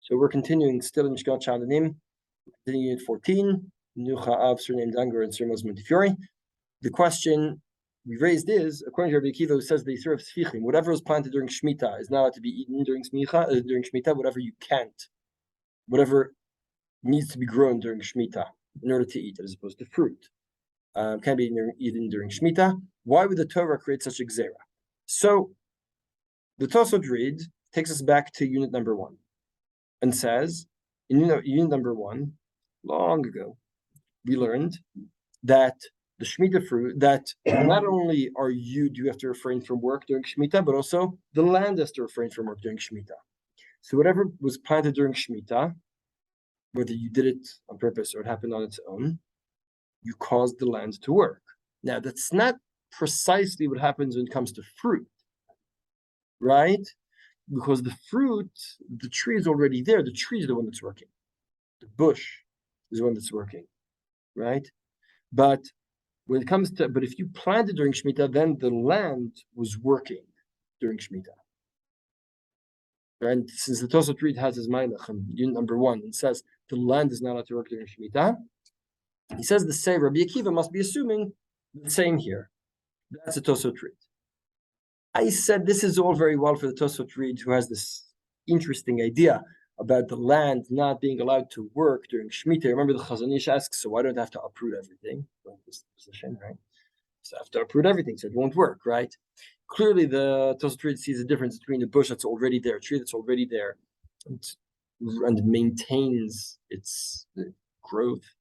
So we're continuing still in Mishkat Shadanim, continuing Unit 14, Nucha Av, surnamed Anger, and Sir Mosman Fury. The question we raised is, according to Rabbi Akiva, who says the Yisur of Sfichim, whatever is planted during Shmita is not allowed to be eaten during Shmita, whatever you can't, whatever needs to be grown during Shmita in order to eat, as opposed to fruit, can be eaten during Shmita. Why would the Torah create such a gzera? So the Tosot read takes us back to unit number 1 and says, in unit number 1, long ago, we learned that the Shemitah fruit, that not only do you have to refrain from work during Shemitah, but also the land has to refrain from work during Shemitah. So whatever was planted during Shemitah, whether you did it on purpose or it happened on its own, you caused the land to work. Now, that's not precisely what happens when it comes to fruit, right? Because the fruit, the tree is already there. The tree is the one that's working. The bush is the one that's working, right? But when it comes to, but if you planted during Shemitah, then the land was working during Shemitah. And since the Tosot Reed has his Mailach in unit number 1 and says the land is not allowed to work during Shemitah, he says the same. Rabbi Akiva must be assuming the same here. That's the Tosot Reed. I said this is all very well for the Tosot Reed, who has this interesting idea about the land not being allowed to work during Shemitah. Remember the Chazon Ish asks, so why don't I have to uproot everything? This position, right? So I have to uproot everything, so it won't work, right? Clearly, the Tosot Reed sees a difference between a bush that's already there, a tree that's already there, and maintains its growth,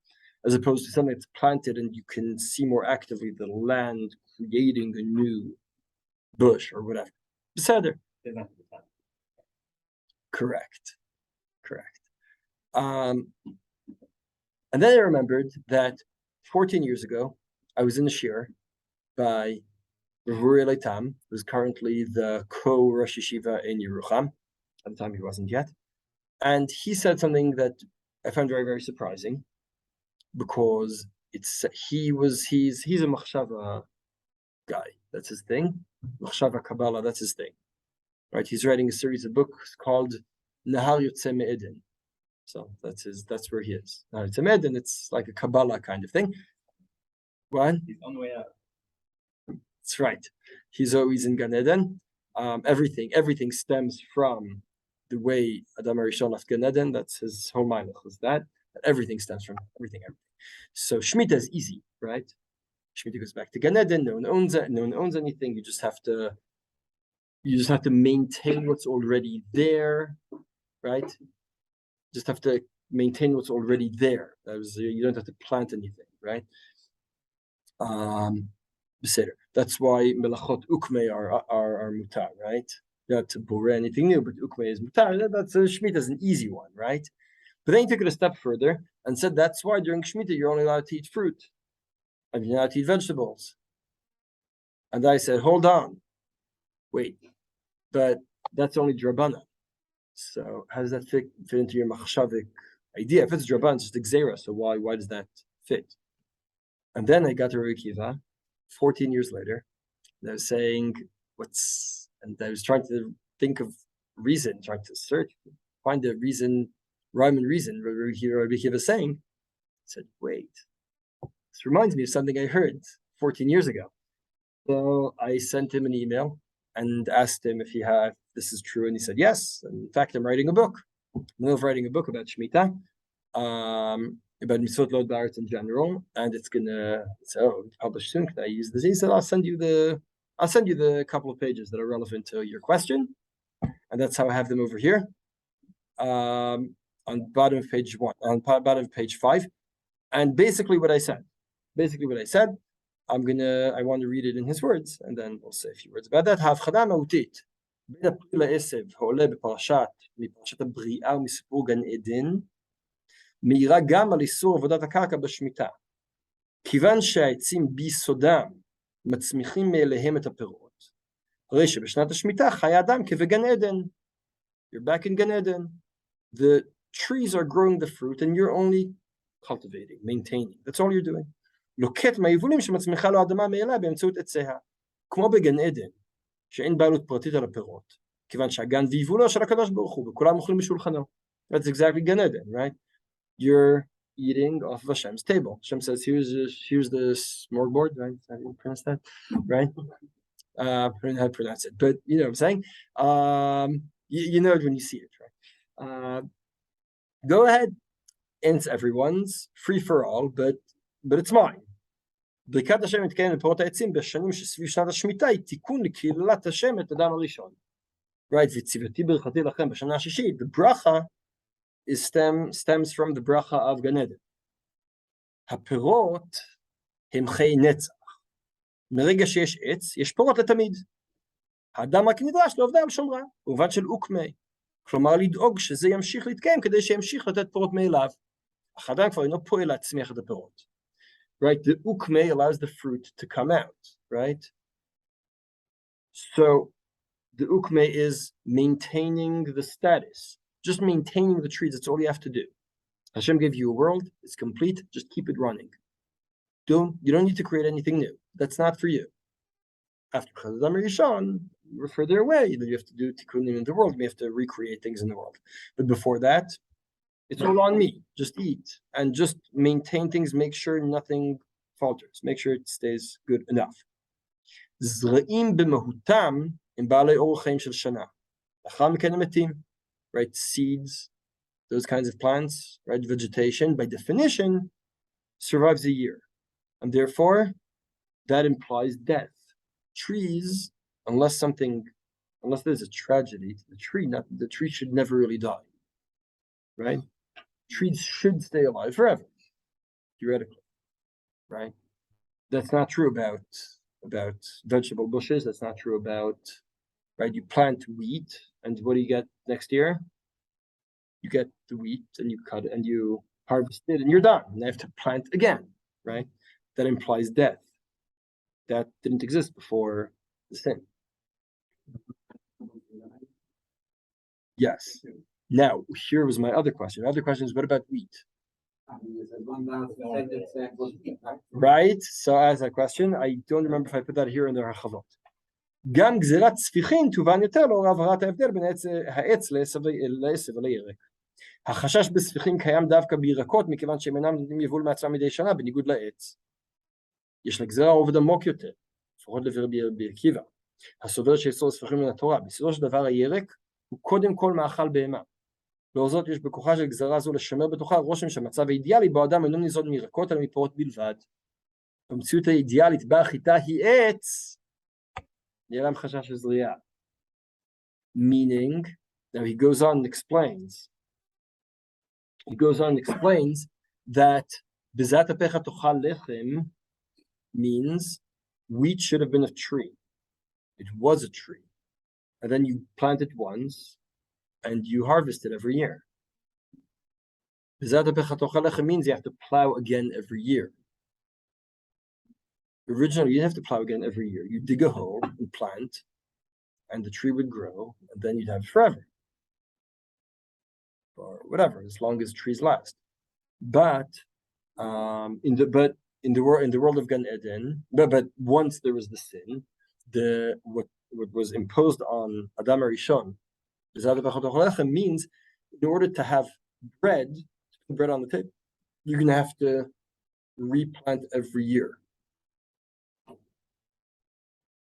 as opposed to something that's planted and you can see more actively the land creating a new bush or whatever. Beseder. Correct. And then I remembered that 14 years ago, I was in a Shiur by Rav Uri Leitam, who's currently the co-Rosh Yeshiva in Yerucham. At the time, he wasn't yet. And he said something that I found very, very surprising, because he's a Machshava guy. That's his thing. Machshava Kabbalah, that's his thing. Right? He's writing a series of books called Nahal Yotzei Me'eden. So that's where he is. Nahal Yotzei Me'eden, it's like a Kabbalah kind of thing. What? He's on the way out. That's right. He's always in Gan Eden. Everything stems from the way Adam HaRishon left Gan Eden. That's his whole mind. That everything stems from everything. So Shmita is easy, right? Shmita goes back to Gan Eden. No one owns it. No one owns anything. You just have to maintain what's already there, right? Just have to maintain what's already there. You don't have to plant anything, right? That's why melachot ukmei are mutar, right? Not to bore anything new, but ukmei is mutar. That's Shmita is an easy one, right? But then he took it a step further and said that's why during Shmita you're only allowed to eat fruit, and you're not allowed to eat vegetables. And I said, hold on, wait, but that's only Drabana. So how does that fit into your machshavik idea? If it's Drabana, it's just Xera, so why does that fit? And then I got to Rabbi Akiva 14 years later, and I was saying, and I was trying to think of reason, trying to find a reason, rhyme and reason, Rabbi Akiva is saying. I said, wait, this reminds me of something I heard 14 years ago. So I sent him an email and asked him if this is true, and he said yes. And in fact, I'm writing a book. I'm writing a book about Shmita, about Mitzvot Lod Ba'aretz in general, and it's published soon. Can I use this? He said, I'll send you the couple of pages that are relevant to your question, and that's how I have them over here, on bottom of page 1, on bottom of page 5, and basically what I said. I want to read it in his words, and then we'll say a few words about that. Havchana mautit בין הפרי לעשב העולה מפרשת הבריאה ומסיפור גן עדן, מאירה גם על איסור עבודת הקרקע בשמיטה. כיוון שהעצים ביסודם מצמיחים מאליהם את הפירות, הרי שבשנת השמיטה חי האדם כבגן עדן. You're back in Gan Eden. The trees are growing the fruit, and you're only cultivating, maintaining. That's all you're doing. לוקט מהיבולים שמצמיחה לו האדמה מאליה באמצעות עציה. כמו בגן עדן, שאין בעלות פרטית על הפירות, כיוון שהגן ויבולו של הקדוש ברוך הוא, וכולם אוכלים בשולחנו. That's exactly Gan Eden, right? You're eating off of Hashem's table. Hashem says, here's the smorgasbord, right? How do you pronounce that? Right? I don't know how to pronounce it, but you know what I'm saying? You know it when you see it, right? Go ahead, and it's everyone's, free for all, but it's mine. ברכת השם מתקיימת בפירות העצים בשנים שסביב שנת השמיטה היא תיקון לקהילת השם את אדם הראשון. Right, וציוותי ברכתי לכם בשנה השישית, the bracha stems from the bracha of Gan Eden. הפירות הם חיי נצח. מרגע שיש עץ, יש פירות לתמיד. האדם רק נדרש לעובדה בשומרה, ובד של אוקמי. כלומר לדאוג שזה ימשיך להתקיים כדי שימשיך לתת פירות מאליו. אך האדם כבר אינו פועל להצמיח את הפירות. Right, the ukme allows the fruit to come out, right? So the ukme is maintaining the status, just maintaining the trees. That's all you have to do. Hashem gave you a world, it's complete, just keep it running. You don't need to create anything new. That's not for you. After Chazam Rishon, you're further away, then you have to do tikkunim in the world, you have to recreate things in the world. But before that, it's all on me. Just eat and just maintain things. Make sure nothing falters. Make sure it stays good enough. Zra'im b'mahutam im ba'alei orach chaim shel shana. Acham ken metim. Right, seeds, those kinds of plants, right, vegetation, by definition, survives a year, and therefore, that implies death. Trees, unless there's a tragedy to the tree should never really die. Right? Trees should stay alive forever, theoretically, right? That's not true about vegetable bushes. That's not true about, right? You plant wheat, and what do you get next year? You get the wheat, and you cut it, and you harvest it, and you're done. And you have to plant again, right? That implies death. That didn't exist before the sin. Yes. Now, here was my other question. The other question is, what about wheat? Right? So as a question, I don't remember if I put that here in the Harchavot. גם גזירת ספיחין תובן יותר לאור הבהרת ההבדל בין העץ לעשב ולירק. החשש בספיחין קיים דווקא בירקות, מכיוון שהם אינם נותנים יבול מעצמם מדי שנה, בניגוד לעץ. יש לגזירה עובד עמוק יותר, לפחות לרבי עקיבא, הסובר שיסור ספיחים מן התורה. בסופו של דבר הירק הוא קודם כל מאכל בהמה. לאור זאת יש בכוחה של גזרה זו לשמר בתוכה רושם שהמצב האידיאלי בו אדם אינו ניזון מירקות אלא מפירות בלבד. במציאות האידיאלית בה החיטה היא עץ, נהיה להם חשש לזריעה. Meaning, now he goes on and explains that בזat אפיך תאכל לחם means wheat should have been a tree. It was a tree. And then you plant it once and you harvest it every year. B'zat apecha tochal lechem means you have to plow again every year. Originally, you didn't have to plow again every year. You dig a hole and plant, and the tree would grow, and then you'd have it forever, or whatever, as long as trees last. But in the world of Gan Eden, but once there was the sin, what was imposed on Adam Rishon means in order to have bread on the table, you're going to have to replant every year.